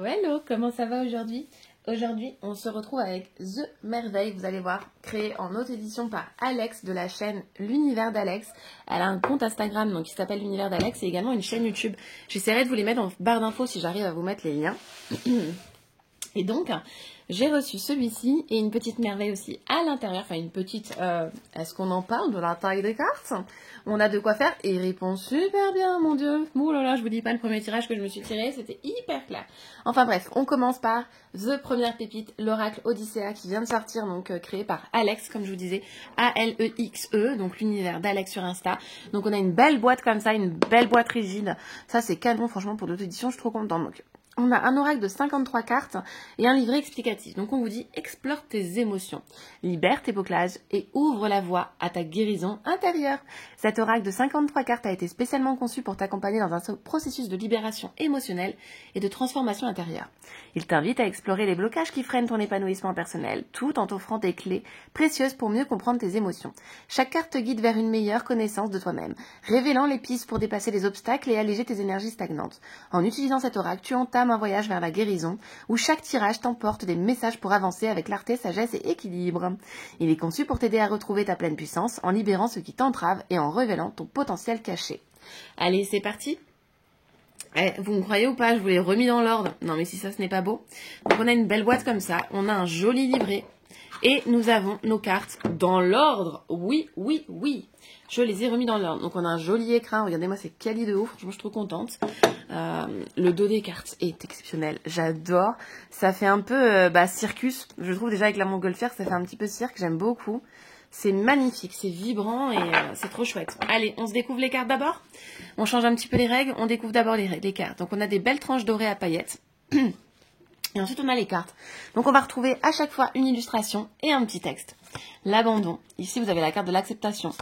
Hello, comment ça va aujourd'hui? Aujourd'hui, on se retrouve avec The Merveille, vous allez voir, créée en haute édition par Alex de la chaîne L'Univers d'Alex. Elle a un compte Instagram donc, qui s'appelle L'Univers d'Alex et également une chaîne YouTube. J'essaierai de vous les mettre en barre d'infos si j'arrive à vous mettre les liens. Et donc, j'ai reçu celui-ci et une petite merveille aussi à l'intérieur. Enfin, une petite... Est-ce qu'on en parle de la taille des cartes? On a de quoi faire et il répond super bien, mon Dieu. Ouh là là, je vous dis pas, le premier tirage que je me suis tiré, c'était hyper clair. Enfin bref, on commence par The première pépite, l'Oracle Odyssea, qui vient de sortir, donc créé par Alex, comme je vous disais, A-L-E-X-E, donc l'univers d'Alex sur Insta. Donc on a une belle boîte comme ça, une belle boîte rigide. Ça, c'est canon, franchement, pour d'autres éditions, je suis trop contente. Donc, on a un oracle de 53 cartes et un livret explicatif. Donc on vous dit, explore tes émotions, libère tes bouclages et ouvre la voie à ta guérison intérieure. Cet oracle de 53 cartes a été spécialement conçu pour t'accompagner dans un processus de libération émotionnelle et de transformation intérieure. Il t'invite à explorer les blocages qui freinent ton épanouissement personnel, tout en t'offrant des clés précieuses pour mieux comprendre tes émotions. Chaque carte te guide vers une meilleure connaissance de toi-même, révélant les pistes pour dépasser les obstacles et alléger tes énergies stagnantes. En utilisant cet oracle, tu entames un voyage vers la guérison, où chaque tirage t'emporte des messages pour avancer avec clarté, sagesse et équilibre. Il est conçu pour t'aider à retrouver ta pleine puissance, en libérant ce qui t'entrave et en révélant ton potentiel caché. Allez, c'est parti! Vous me croyez ou pas, je vous l'ai remis dans l'ordre. Non mais si ça ce n'est pas beau. Donc on a une belle boîte comme ça, on a un joli livret. Et nous avons nos cartes dans l'ordre. Oui, oui, oui. Je les ai remis dans l'ordre. Donc on a un joli écrin. Regardez-moi, c'est quali de ouf. Je suis trop contente. Le dos des cartes est exceptionnel. J'adore. Ça fait un peu circus. Je trouve déjà avec la montgolfière, ça fait un petit peu cirque. J'aime beaucoup. C'est magnifique, c'est vibrant et c'est trop chouette. Allez, on se découvre les cartes d'abord. On change un petit peu les règles. On découvre d'abord les cartes. Donc on a des belles tranches dorées à paillettes. Et ensuite, on a les cartes. Donc, on va retrouver à chaque fois une illustration et un petit texte. L'abandon. Ici, vous avez la carte de l'acceptation.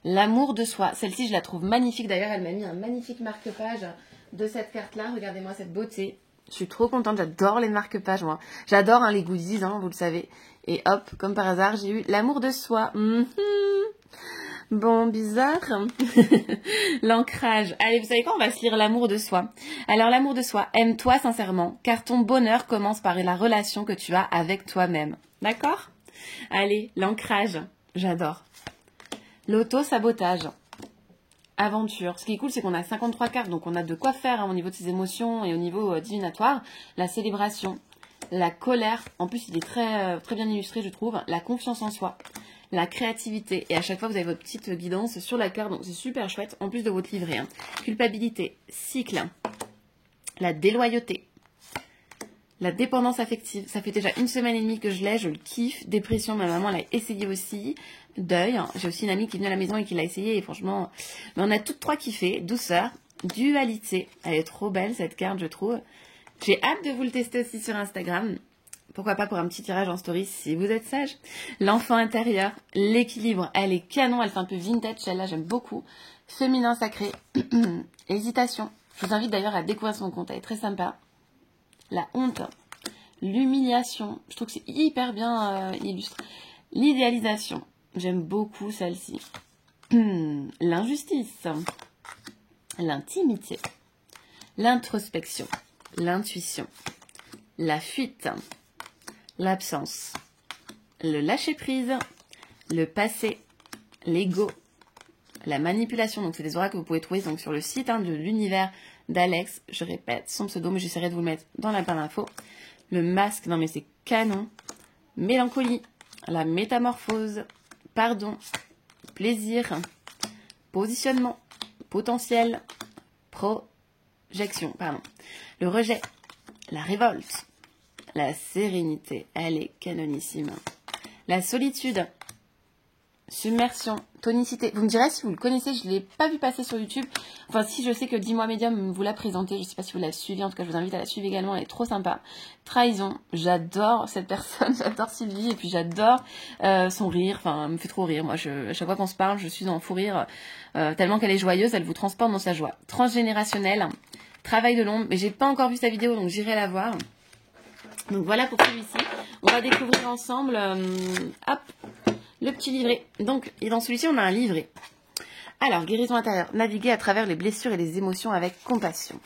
L'amour de soi. Celle-ci, je la trouve magnifique. D'ailleurs, elle m'a mis un magnifique marque-page de cette carte-là. Regardez-moi cette beauté. Je suis trop contente. J'adore les marque-pages, moi. J'adore les goodies, vous le savez. Et hop, comme par hasard, j'ai eu l'amour de soi. Bon, bizarre. L'ancrage. Allez, vous savez quoi? On va se lire l'amour de soi. Alors, l'amour de soi, aime-toi sincèrement, car ton bonheur commence par la relation que tu as avec toi-même. D'accord? Allez, l'ancrage. J'adore. L'auto-sabotage. Aventure. Ce qui est cool, c'est qu'on a 53 cartes, donc on a de quoi faire au niveau de ses émotions et au niveau divinatoire. La célébration. La colère. En plus, il est très, très bien illustré, je trouve. La confiance en soi. La créativité. Et à chaque fois, vous avez votre petite guidance sur la carte. Donc, c'est super chouette. En plus de votre livret. Culpabilité. Cycle. La déloyauté. La dépendance affective. Ça fait déjà 1 semaine et demie que je l'ai. Je le kiffe. Dépression. Ma maman l'a essayé aussi. Deuil. J'ai aussi une amie qui est venue à la maison et qui l'a essayé. Et franchement, mais on a toutes trois kiffé. Douceur. Dualité. Elle est trop belle, cette carte, je trouve. J'ai hâte de vous le tester aussi sur Instagram. Pourquoi pas pour un petit tirage en story si vous êtes sage. L'enfant intérieur, l'équilibre, elle est canon, elle fait un peu vintage, celle-là j'aime beaucoup. Féminin sacré, hésitation. Je vous invite d'ailleurs à découvrir son compte, elle est très sympa. La honte, l'humiliation, je trouve que c'est hyper bien illustré. L'idéalisation, j'aime beaucoup celle-ci. L'injustice, l'intimité, l'introspection, l'intuition, la fuite, l'absence, le lâcher-prise, le passé, l'ego, la manipulation. Donc, c'est des oracles que vous pouvez trouver donc, sur le site de l'univers d'Alex. Je répète, son pseudo, mais j'essaierai de vous le mettre dans la barre d'infos. Le masque, non mais c'est canon. Mélancolie, la métamorphose, pardon, plaisir, positionnement, potentiel, projection, pardon. Le rejet, la révolte, la sérénité, elle est canonissime. La solitude, submersion, tonicité. Vous me direz si vous le connaissez, je ne l'ai pas vu passer sur YouTube. Enfin, si je sais que Dis-moi Médium vous l'a présenté, je ne sais pas si vous l'avez suivi, en tout cas je vous invite à la suivre également, elle est trop sympa. Trahison, j'adore cette personne, j'adore Sylvie, et puis j'adore son rire, enfin, elle me fait trop rire. Moi, à chaque fois qu'on se parle, je suis en fou rire, tellement qu'elle est joyeuse, elle vous transporte dans sa joie. Transgénérationnel, travail de l'ombre, mais j'ai pas encore vu sa vidéo, donc j'irai la voir. Donc voilà pour celui-ci. On va découvrir ensemble, hop, le petit livret. Donc, et dans celui-ci, on a un livret. Alors, guérison intérieure. Naviguer à travers les blessures et les émotions avec compassion.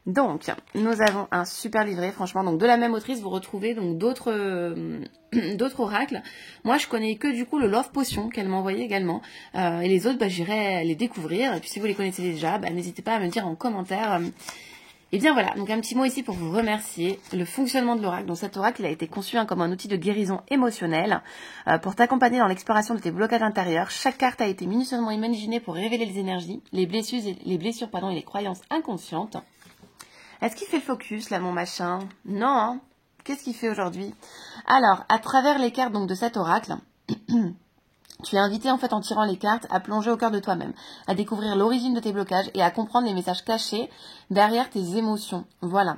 Donc, nous avons un super livret, franchement. Donc, de la même autrice, vous retrouvez donc d'autres oracles. Moi, je connais que du coup le Love Potion qu'elle m'a envoyé également. Et les autres, j'irai les découvrir. Et puis, si vous les connaissez déjà, n'hésitez pas à me dire en commentaire. Et bien voilà, donc un petit mot ici pour vous remercier. Le fonctionnement de l'oracle. Donc cet oracle, il a été conçu comme un outil de guérison émotionnelle pour t'accompagner dans l'exploration de tes blocages intérieurs. Chaque carte a été minutieusement imaginée pour révéler les énergies, les blessures et les croyances inconscientes. Est-ce qu'il fait le focus, là, mon machin? Non, hein. Qu'est-ce qu'il fait aujourd'hui? Alors, à travers les cartes donc de cet oracle, tu es invité, en fait, en tirant les cartes, à plonger au cœur de toi-même, à découvrir l'origine de tes blocages et à comprendre les messages cachés derrière tes émotions. Voilà.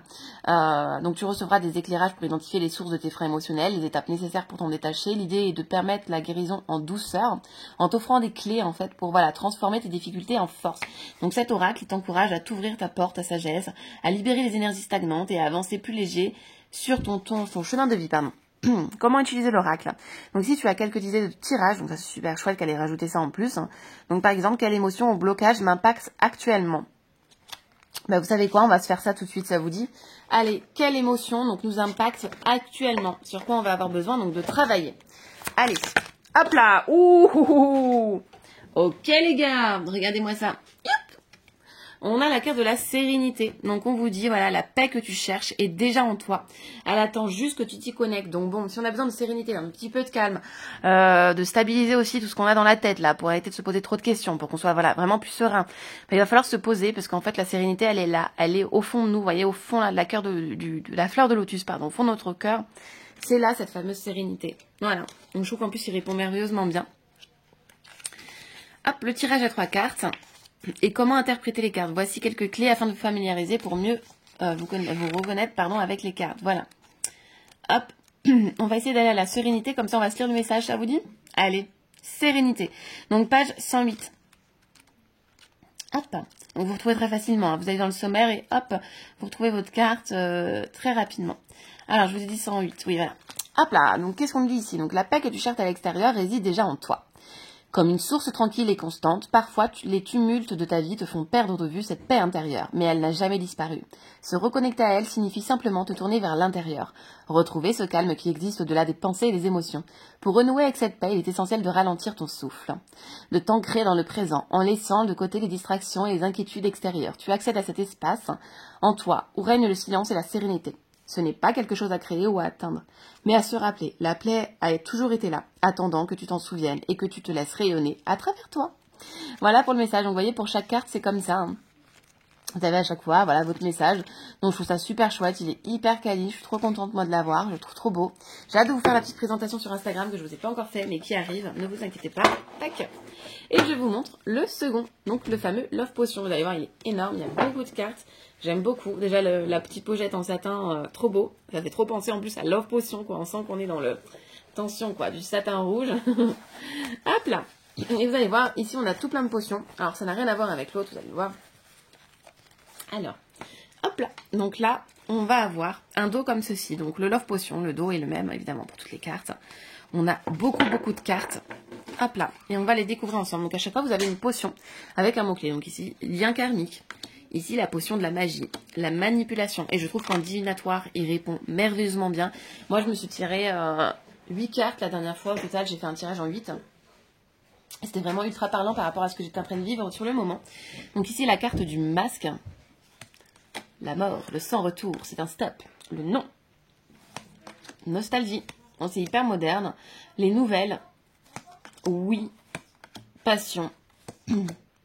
Donc, tu recevras des éclairages pour identifier les sources de tes freins émotionnels, les étapes nécessaires pour t'en détacher. L'idée est de permettre la guérison en douceur, en t'offrant des clés, en fait, pour, transformer tes difficultés en force. Donc, cet oracle, il t'encourage à t'ouvrir ta porte à sagesse, à libérer les énergies stagnantes et à avancer plus léger sur ton chemin de vie, pardon. Comment utiliser l'oracle? Donc ici tu as quelques idées de tirage, donc ça c'est super chouette qu'elle ait rajouté ça en plus. Donc par exemple, quelle émotion ou blocage m'impacte actuellement? Vous savez quoi, on va se faire ça tout de suite, ça vous dit? Allez, quelle émotion donc nous impacte actuellement? Sur quoi on va avoir besoin donc de travailler? Allez, hop là. Ouh. Ok les gars, regardez-moi ça. On a la carte de la sérénité. Donc, on vous dit, voilà, la paix que tu cherches est déjà en toi. Elle attend juste que tu t'y connectes. Donc, bon, si on a besoin de sérénité, un petit peu de calme, de stabiliser aussi tout ce qu'on a dans la tête, là, pour arrêter de se poser trop de questions, pour qu'on soit, vraiment plus serein. Il va falloir se poser, parce qu'en fait, la sérénité, elle est là. Elle est au fond de nous, vous voyez, au fond là, de la cœur de la fleur de lotus, pardon, au fond de notre cœur. C'est là, cette fameuse sérénité. Voilà. Donc, je trouve qu'en plus, il répond merveilleusement bien. Hop, le tirage à 3 cartes. Et comment interpréter les cartes? Voici quelques clés afin de vous familiariser pour mieux vous reconnaître avec les cartes. Voilà. Hop. On va essayer d'aller à la sérénité. Comme ça, on va se lire le message. Ça vous dit? Allez. Sérénité. Donc, page 108. Hop. Donc, vous retrouvez très facilement. Hein. Vous allez dans le sommaire et hop, vous retrouvez votre carte très rapidement. Alors, je vous ai dit 108. Oui, voilà. Hop là. Donc, qu'est-ce qu'on dit ici? Donc, la paix que tu cherches à l'extérieur réside déjà en toi. Comme une source tranquille et constante, parfois les tumultes de ta vie te font perdre de vue cette paix intérieure, mais elle n'a jamais disparu. Se reconnecter à elle signifie simplement te tourner vers l'intérieur, retrouver ce calme qui existe au-delà des pensées et des émotions. Pour renouer avec cette paix, il est essentiel de ralentir ton souffle, de t'ancrer dans le présent, en laissant de côté les distractions et les inquiétudes extérieures. Tu accèdes à cet espace en toi, où règne le silence et la sérénité. Ce n'est pas quelque chose à créer ou à atteindre, mais à se rappeler. La paix a toujours été là, attendant que tu t'en souviennes et que tu te laisses rayonner à travers toi. Voilà pour le message. Donc, vous voyez, pour chaque carte, c'est comme ça. Hein. Vous avez à chaque fois, voilà, votre message. Donc, je trouve ça super chouette. Il est hyper quali. Je suis trop contente, moi, de l'avoir. Je le trouve trop beau. J'ai hâte de vous faire la petite présentation sur Instagram que je vous ai pas encore fait, mais qui arrive. Ne vous inquiétez pas. Tac. Et je vous montre le second. Donc, le fameux Love Potion. Vous allez voir, il est énorme. Il y a beaucoup de cartes. J'aime beaucoup. Déjà, la petite pochette en satin, trop beau. Ça fait trop penser en plus à Love Potion, quoi. On sent qu'on est dans le tension, quoi, du satin rouge. Hop là. Et vous allez voir, ici, on a tout plein de potions. Alors, ça n'a rien à voir avec l'autre, vous allez voir. Alors, hop là. Donc là, on va avoir un dos comme ceci. Donc, le Love Potion, le dos est le même, évidemment, pour toutes les cartes. On a beaucoup de cartes. Hop là. Et on va les découvrir ensemble. Donc, à chaque fois, vous avez une potion avec un mot-clé. Donc, ici, lien karmique. Ici, la potion de la magie, la manipulation. Et je trouve qu'en divinatoire, il répond merveilleusement bien. Moi, je me suis tiré 8 cartes la dernière fois. Au total, j'ai fait un tirage en 8. C'était vraiment ultra parlant par rapport à ce que j'étais en train de vivre sur le moment. Donc ici, la carte du masque. La mort, le sans retour, c'est un stop. Le non. Nostalgie. Bon, c'est hyper moderne. Les nouvelles. Oui. Passion.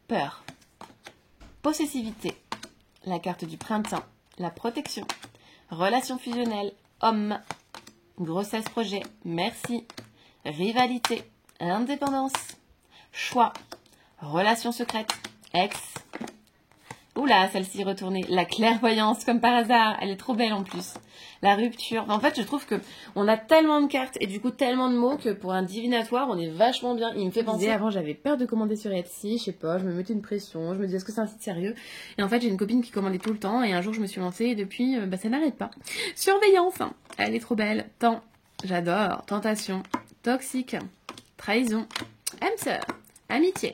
Peur. Possessivité, la carte du printemps, la protection, relation fusionnelle, homme, grossesse projet, merci, rivalité, indépendance, choix, relation secrète, ex. Oula, celle-ci retournée, la clairvoyance comme par hasard, elle est trop belle en plus. La rupture. En fait, je trouve que on a tellement de cartes et du coup tellement de mots que pour un divinatoire, on est vachement bien. Il me fait penser. Avant, j'avais peur de commander sur Etsy, je sais pas, je me mettais une pression, je me disais est-ce que c'est un site sérieux? Et en fait, j'ai une copine qui commandait tout le temps et un jour, je me suis lancée et depuis, ça n'arrête pas. Surveillance, hein. Elle est trop belle. Temps, j'adore. Tentation, toxique, trahison, âme sœur, amitié,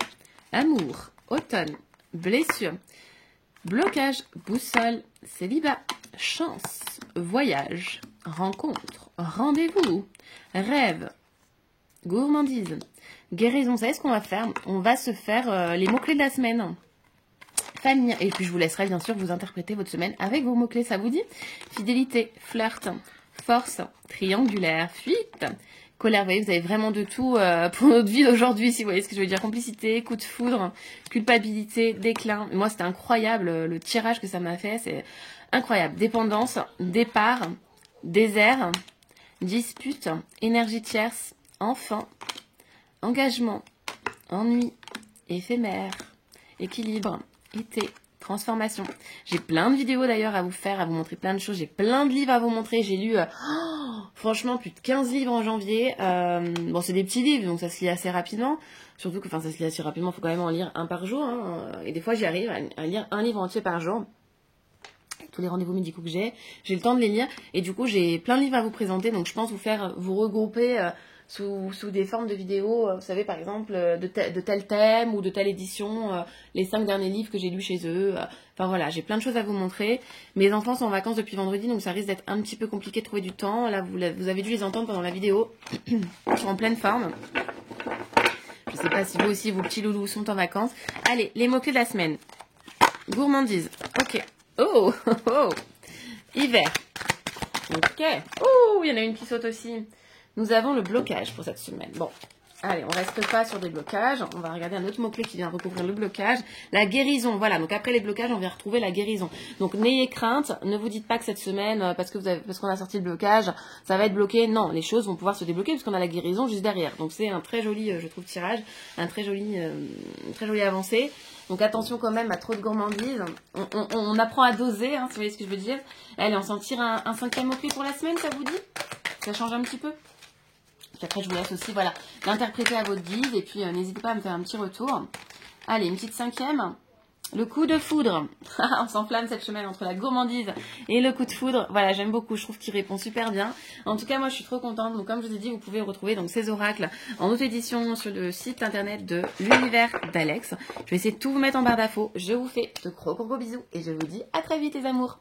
amour, automne, blessure. Blocage, boussole, célibat, chance, voyage, rencontre, rendez-vous, rêve, gourmandise, guérison. Vous savez ce qu'on va faire? On va se faire les mots-clés de la semaine. Famille. Et puis je vous laisserai bien sûr vous interpréter votre semaine avec vos mots-clés, ça vous dit? Fidélité, flirt, force, triangulaire, fuite, colère. Vous voyez, vous avez vraiment de tout pour notre vie d'aujourd'hui, si vous voyez ce que je veux dire. Complicité, coup de foudre, culpabilité, déclin. Moi, c'était incroyable le tirage que ça m'a fait. C'est incroyable. Dépendance, départ, désert, dispute, énergie tierce, enfant, engagement, ennui, éphémère, équilibre, été, transformation. J'ai plein de vidéos d'ailleurs à vous faire, à vous montrer plein de choses. J'ai plein de livres à vous montrer. J'ai lu, franchement, plus de 15 livres en janvier. Bon, c'est des petits livres, donc ça se lit assez rapidement. Surtout que, ça se lit assez rapidement, il faut quand même en lire un par jour. Hein. Et des fois, j'y arrive à lire un livre entier par jour. Tous les rendez-vous médicaux que j'ai le temps de les lire. Et du coup, j'ai plein de livres à vous présenter. Donc, je pense vous regrouper sous des formes de vidéos, vous savez, par exemple, de tel thème ou de telle édition, les 5 derniers livres que j'ai lus chez eux. Enfin voilà, j'ai plein de choses à vous montrer. Mes enfants sont en vacances depuis vendredi, donc ça risque d'être un petit peu compliqué de trouver du temps. Là, vous avez dû les entendre pendant la vidéo. Ils sont en pleine forme. Je sais pas si vous aussi, vos petits loulous sont en vacances. Allez, les mots-clés de la semaine. Gourmandise. Ok. Oh, oh, oh. Hiver. Ok. Oh, il y en a une qui saute aussi. Nous avons le blocage pour cette semaine. Bon, allez, on reste pas sur des blocages. On va regarder un autre mot-clé qui vient recouvrir le blocage. La guérison. Voilà, donc après les blocages, on vient retrouver la guérison. Donc, n'ayez crainte. Ne vous dites pas que cette semaine, parce qu'on a sorti le blocage, ça va être bloqué. Non, les choses vont pouvoir se débloquer parce qu'on a la guérison juste derrière. Donc, c'est un très joli, je trouve, tirage. Un très joli avancée. Donc attention quand même à trop de gourmandise. On apprend à doser, hein, si vous voyez ce que je veux dire. Allez, on s'en tire un 5e mot-clé pour la semaine, ça vous dit? Ça change un petit peu? Puis après, je vous laisse aussi, voilà, l'interpréter à votre guise. Et puis, n'hésitez pas à me faire un petit retour. Allez, une petite 5e. Le coup de foudre. On s'enflamme cette semaine entre la gourmandise et le coup de foudre. Voilà, j'aime beaucoup. Je trouve qu'il répond super bien. En tout cas, moi, je suis trop contente. Donc, comme je vous ai dit, vous pouvez retrouver donc ces oracles en auto-édition sur le site internet de l'univers d'Alex. Je vais essayer de tout vous mettre en barre d'infos. Je vous fais de gros bisous et je vous dis à très vite, les amours.